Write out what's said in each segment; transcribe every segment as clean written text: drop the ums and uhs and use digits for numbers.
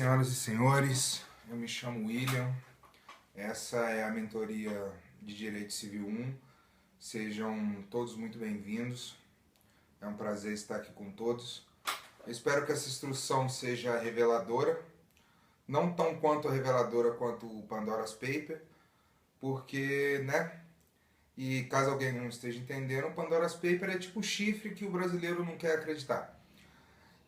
senhoras e senhores, eu me chamo William, essa é a mentoria de Direito Civil 1, sejam todos muito bem-vindos, é um prazer estar aqui com todos. Eu espero que essa instrução seja reveladora, não tão quanto reveladora quanto o Pandora's Paper, porque, né, e caso alguém não esteja entendendo, o Pandora's Paper é tipo o chifre que o brasileiro não quer acreditar.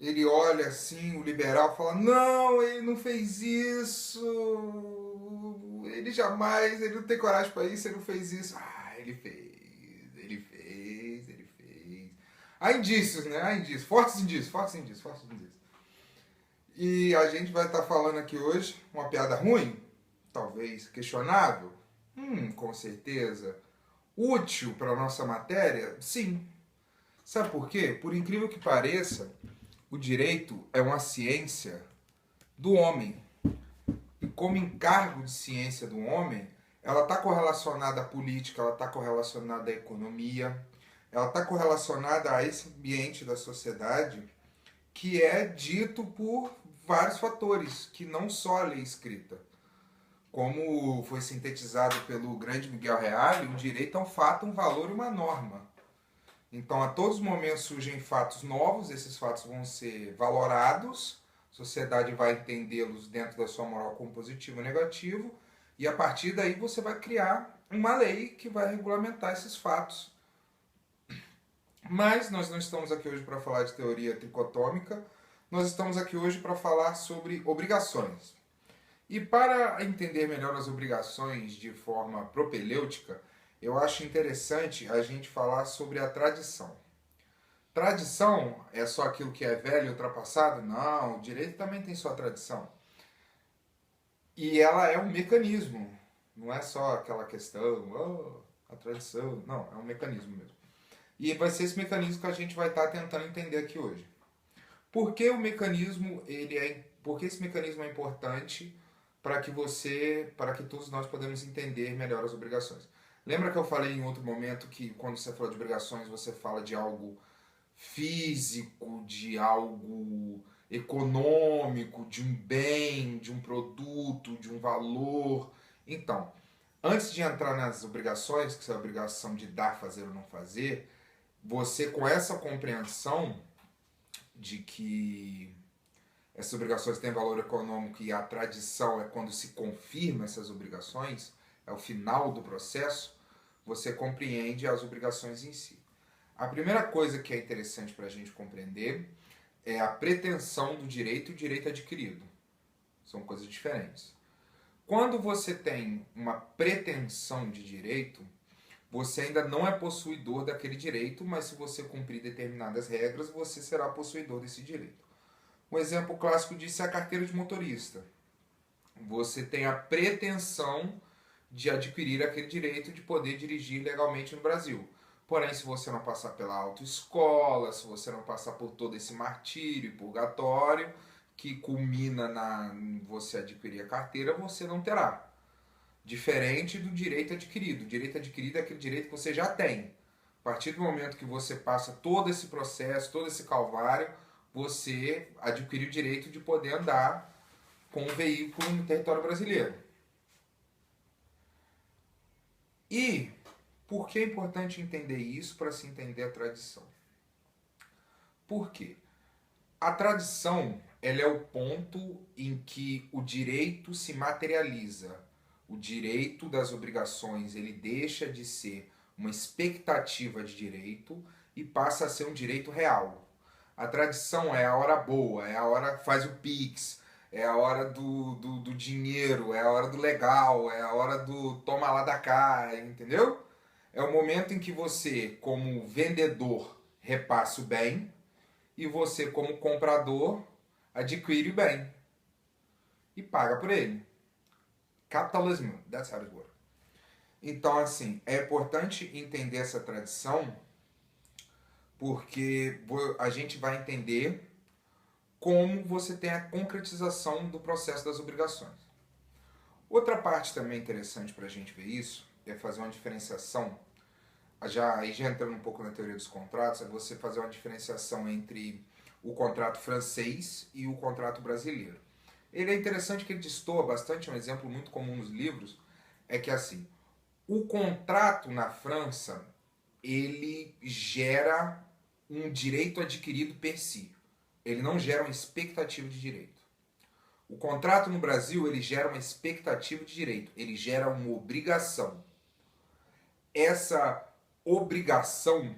Ele olha assim, o liberal fala, não, ele não fez isso, ele não tem coragem para isso, ele não fez isso. Ah, ele fez. Há indícios, né? Há indícios, fortes indícios. E a gente vai estar falando aqui hoje uma piada ruim, talvez questionável, com certeza. Útil para a nossa matéria? Sim. Sabe por quê? Por incrível que pareça, o direito é uma ciência do homem. E como encargo de ciência do homem, ela está correlacionada à política, ela está correlacionada à economia, ela está correlacionada a esse ambiente da sociedade que é dito por vários fatores, que não só a lei escrita. Como foi sintetizado pelo grande Miguel Reale, o direito é um fato, um valor e uma norma. Então, a todos os momentos surgem fatos novos, esses fatos vão ser valorados, a sociedade vai entendê-los dentro da sua moral como positivo ou negativo, e a partir daí você vai criar uma lei que vai regulamentar esses fatos. Mas nós não estamos aqui hoje para falar de teoria tricotômica, nós estamos aqui hoje para falar sobre obrigações. E para entender melhor as obrigações de forma propelêutica, eu acho interessante a gente falar sobre a tradição. Tradição é só aquilo que é velho e ultrapassado? Não, o direito também tem sua tradição. E ela é um mecanismo, não é só aquela questão, a tradição, não, é um mecanismo mesmo. E vai ser esse mecanismo que a gente vai estar tentando entender aqui hoje. Por que por que esse mecanismo é importante para que todos nós podemos entender melhor as obrigações? Lembra que eu falei em outro momento que quando você fala de obrigações, você fala de algo físico, de algo econômico, de um bem, de um produto, de um valor. Então, antes de entrar nas obrigações, que são a obrigação de dar, fazer ou não fazer, você com essa compreensão de que essas obrigações têm valor econômico e a tradição é quando se confirma essas obrigações, é o final do processo, você compreende as obrigações em si. A primeira coisa que é interessante para a gente compreender é a pretensão do direito e o direito adquirido. São coisas diferentes. Quando você tem uma pretensão de direito, você ainda não é possuidor daquele direito, mas se você cumprir determinadas regras, você será possuidor desse direito. Um exemplo clássico disso é a carteira de motorista. Você tem a pretensão de adquirir aquele direito de poder dirigir legalmente no Brasil. Porém, se você não passar pela autoescola, se você não passar por todo esse martírio e purgatório, que culmina em você adquirir a carteira, você não terá. Diferente do direito adquirido. O direito adquirido é aquele direito que você já tem. A partir do momento que você passa todo esse processo, todo esse calvário, você adquire o direito de poder andar com um veículo no território brasileiro. E por que é importante entender isso para se entender a tradição? Por quê? A tradição ela é o ponto em que o direito se materializa. O direito das obrigações ele deixa de ser uma expectativa de direito e passa a ser um direito real. A tradição é a hora boa, é a hora que faz o Pix, é a hora do dinheiro, é a hora do legal, é a hora do toma lá da cá, entendeu? É o momento em que você, como vendedor, repassa o bem e você, como comprador, adquire o bem e paga por ele. Capitalismo, that's how it works. Então, assim, é importante entender essa tradição porque a gente vai entender como você tem a concretização do processo das obrigações. Outra parte também interessante para a gente ver isso é fazer uma diferenciação, já entrando um pouco na teoria dos contratos, é você fazer uma diferenciação entre o contrato francês e o contrato brasileiro. Ele é interessante que ele destoa bastante, um exemplo muito comum nos livros, é que assim, o contrato na França, ele gera um direito adquirido per si. Ele não gera uma expectativa de direito. O contrato no Brasil, ele gera uma expectativa de direito, ele gera uma obrigação. Essa obrigação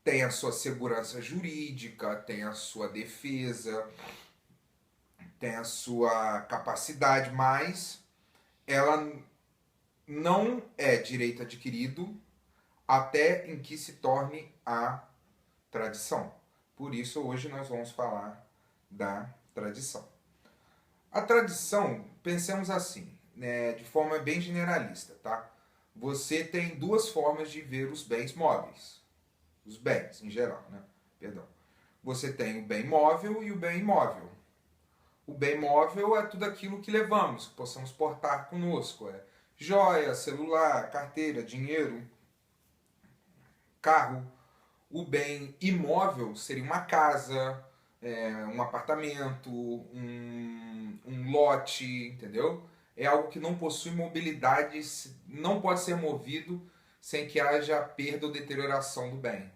tem a sua segurança jurídica, tem a sua defesa, tem a sua capacidade, mas ela não é direito adquirido até em que se torne a tradição. Por isso, hoje nós vamos falar da tradição. A tradição, pensemos assim, né, de forma bem generalista, tá? Você tem duas formas de ver os bens móveis. Os bens, em geral, né? Perdão. Você tem o bem móvel e o bem imóvel. O bem móvel é tudo aquilo que levamos, que possamos portar conosco. É joia, celular, carteira, dinheiro, carro. O bem imóvel seria uma casa, um apartamento, um lote, entendeu? É algo que não possui mobilidade, não pode ser movido sem que haja perda ou deterioração do bem.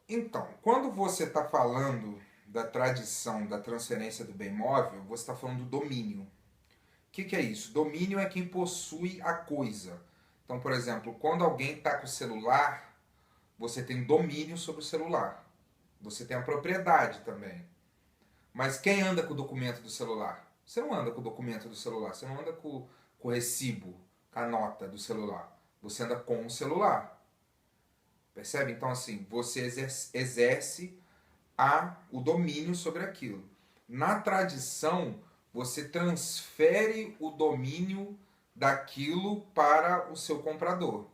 Então, quando você está falando da tradição da transferência do bem móvel, você está falando do domínio. O que é isso? Domínio é quem possui a coisa. Então, por exemplo, quando alguém está com o celular, você tem domínio sobre o celular. Você tem a propriedade também. Mas quem anda com o documento do celular? Você não anda com o documento do celular, você não anda com o recibo, com a nota do celular. Você anda com o celular. Percebe? Então, assim, você exerce o domínio sobre aquilo. Na tradição, você transfere o domínio daquilo para o seu comprador.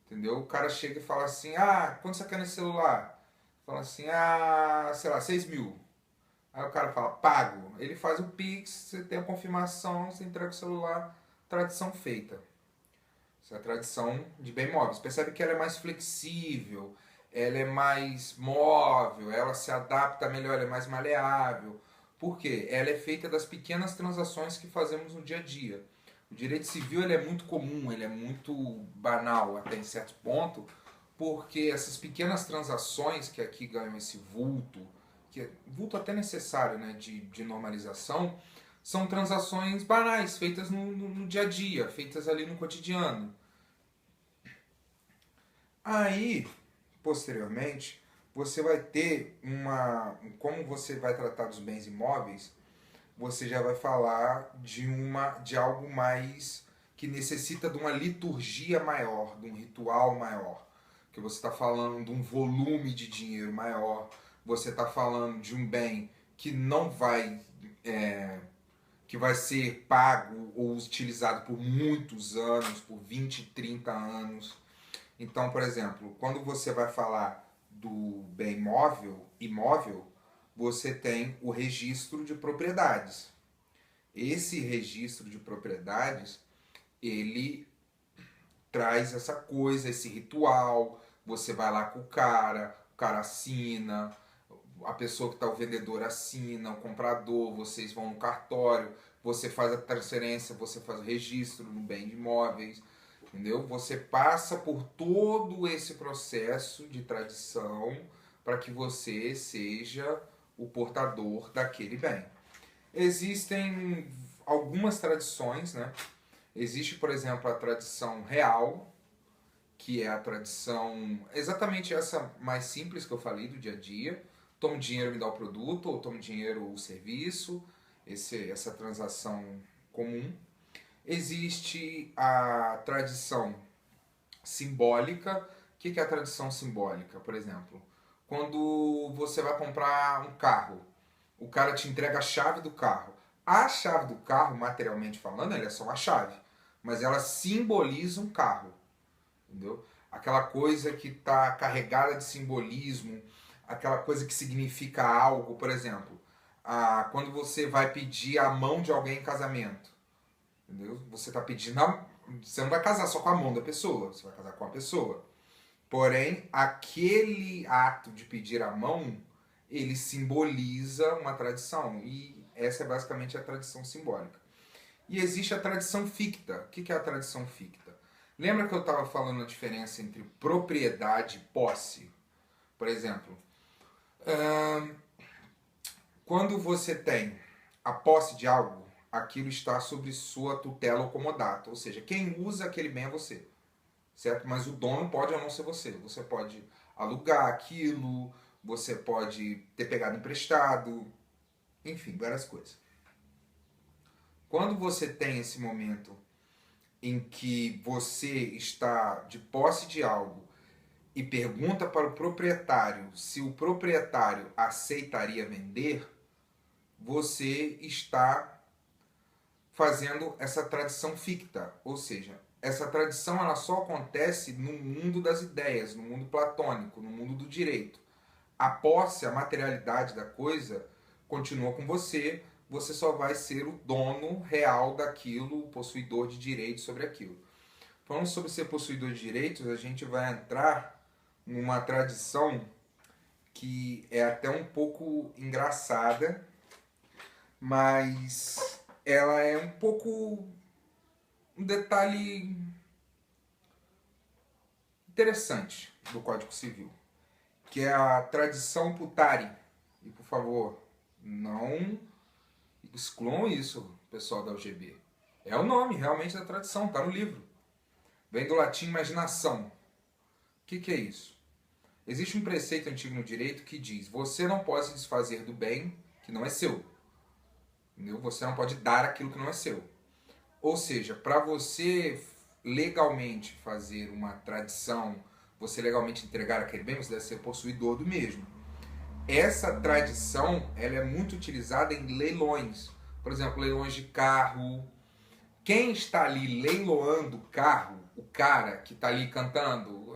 Entendeu? O cara chega e fala assim, quanto você quer nesse celular? Fala assim, sei lá, 6 mil. Aí o cara fala, pago. Ele faz o Pix, você tem a confirmação, você entrega o celular, tradição feita. Essa é a tradição de bem móveis. Percebe que ela é mais flexível, ela é mais móvel, ela se adapta melhor, ela é mais maleável. Por quê? Ela é feita das pequenas transações que fazemos no dia a dia. O direito civil ele é muito comum, ele é muito banal até em certo ponto, porque essas pequenas transações que aqui ganham esse vulto, que é vulto até necessário, né, de normalização, são transações banais, feitas no dia a dia, feitas ali no cotidiano. Aí, posteriormente, você vai ter como você vai tratar dos bens imóveis, você já vai falar de algo mais que necessita de uma liturgia maior, de um ritual maior. Que você está falando de um volume de dinheiro maior, você está falando de um bem que não vai que vai ser pago ou utilizado por muitos anos, por 20, 30 anos. Então, por exemplo, quando você vai falar do bem imóvel, você tem o registro de propriedades. Esse registro de propriedades, ele traz essa coisa, esse ritual, você vai lá com o cara assina, a pessoa que está o vendedor assina, o comprador, vocês vão no cartório, você faz a transferência, você faz o registro no bem de imóveis, entendeu? Você passa por todo esse processo de tradição para que você seja o portador daquele bem. Existem algumas tradições, né? Existe, por exemplo, a tradição real, que é a tradição exatamente essa mais simples que eu falei do dia a dia. Toma dinheiro, me dá o produto, ou toma dinheiro, o serviço, essa transação comum. Existe a tradição simbólica. O que é a tradição simbólica? Por exemplo, quando você vai comprar um carro, o cara te entrega a chave do carro. A chave do carro, materialmente falando, ela é só uma chave, mas ela simboliza um carro, entendeu? Aquela coisa que está carregada de simbolismo, aquela coisa que significa algo, por exemplo, quando você vai pedir a mão de alguém em casamento, entendeu? Você está pedindo você não vai casar só com a mão da pessoa, você vai casar com a pessoa. Porém, aquele ato de pedir a mão ele simboliza uma tradição, e essa é basicamente a tradição simbólica. E existe a tradição ficta. O que é a tradição ficta? Lembra que eu estava falando a diferença entre propriedade e posse? Por exemplo, quando você tem a posse de algo, aquilo está sob sua tutela ou comodato. Ou seja, quem usa aquele bem é você. Certo? Mas o dono pode ou não ser você. Você pode alugar aquilo, você pode ter pegado emprestado, enfim, várias coisas. Quando você tem esse momento em que você está de posse de algo e pergunta para o proprietário se o proprietário aceitaria vender, você está fazendo essa tradição ficta, ou seja, essa tradição ela só acontece no mundo das ideias, no mundo platônico, no mundo do direito. A posse, a materialidade da coisa continua com você, você só vai ser o dono real daquilo, o possuidor de direitos sobre aquilo. Falando sobre ser possuidor de direitos, a gente vai entrar numa tradição que é até um pouco engraçada, mas ela é um pouco um detalhe interessante do Código Civil, que é a tradição putari. E por favor, não excluam isso, pessoal da UGB. É o nome realmente da tradição, está no livro. Vem do latim imaginação. O que é isso? Existe um preceito antigo no direito que diz: você não pode se desfazer do bem que não é seu. Entendeu? Você não pode dar aquilo que não é seu. Ou seja, para você legalmente fazer uma tradição, você legalmente entregar aquele bem, você deve ser possuidor do mesmo. Essa tradição ela é muito utilizada em leilões. Por exemplo, leilões de carro. Quem está ali leiloando o carro, o cara que está ali cantando,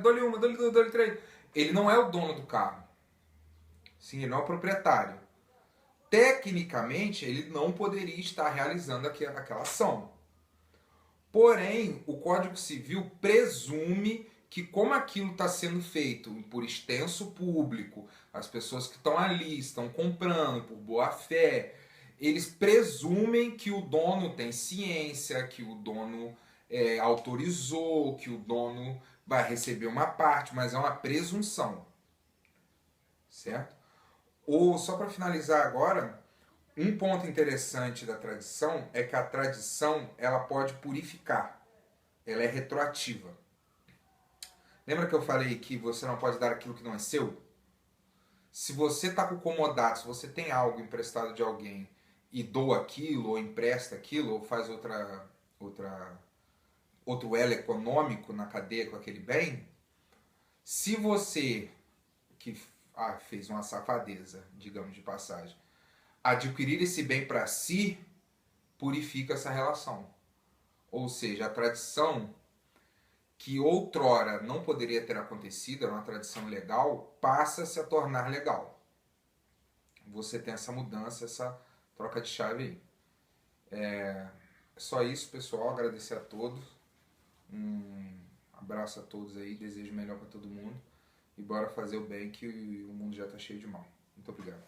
dou-lhe uma, dou-lhe duas, dou-lhe três, ele não é o dono do carro. Sim, ele não é o proprietário. Tecnicamente, ele não poderia estar realizando aquela ação. Porém, o Código Civil presume que, como aquilo está sendo feito por extenso público, as pessoas que estão ali estão comprando por boa fé, eles presumem que o dono tem ciência, que o dono autorizou, que o dono vai receber uma parte, mas é uma presunção. Certo? Ou, só para finalizar agora, um ponto interessante da tradição é que a tradição ela pode purificar, ela é retroativa. Lembra que eu falei que você não pode dar aquilo que não é seu? Se você está com comodato, se você tem algo emprestado de alguém e doa aquilo, ou empresta aquilo, ou faz outro elo econômico na cadeia com aquele bem, se você, que fez uma safadeza, digamos de passagem, adquirir esse bem para si, purifica essa relação. Ou seja, a tradição que outrora não poderia ter acontecido, era uma tradição legal, passa-se a tornar legal. Você tem essa mudança, essa troca de chave aí. É só isso, pessoal. Agradecer a todos. Um abraço a todos aí. Desejo melhor para todo mundo. E bora fazer o bem, que o mundo já está cheio de mal. Muito obrigado.